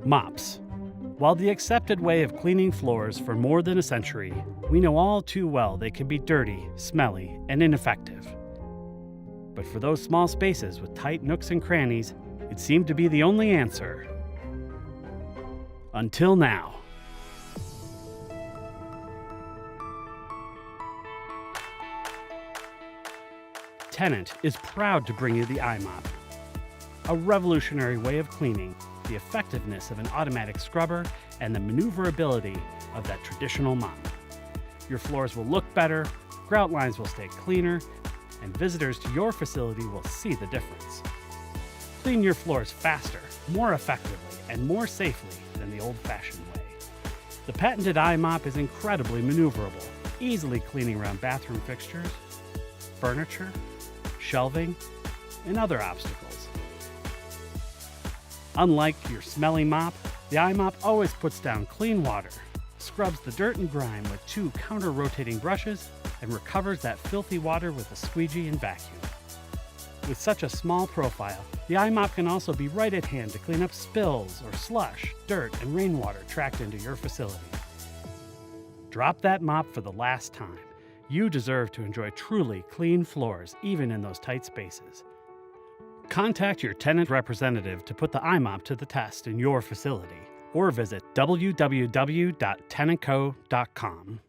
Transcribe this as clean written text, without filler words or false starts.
Mops. While the accepted way of cleaning floors for more than a century, we know all too well they can be dirty, smelly, and ineffective. But for those small spaces with tight nooks and crannies, it seemed to be the only answer. Until now. Tennant is proud to bring you the i-mop, a revolutionary way of cleaning, the effectiveness of an automatic scrubber, and the maneuverability of that traditional mop. Your floors will look better, grout lines will stay cleaner, and visitors to your facility will see the difference. Clean your floors faster, more effectively, and more safely than the old-fashioned way. The patented i-mop is incredibly maneuverable, easily cleaning around bathroom fixtures, furniture, shelving, and other obstacles. Unlike your smelly mop, the i-mop always puts down clean water, scrubs the dirt and grime with 2 counter-rotating brushes, and recovers that filthy water with a squeegee and vacuum. With such a small profile, the i-mop can also be right at hand to clean up spills or slush, dirt, and rainwater tracked into your facility. Drop that mop for the last time. You deserve to enjoy truly clean floors, even in those tight spaces. Contact your Tennant representative to put the i-mop to the test in your facility, or visit www.tennantco.com.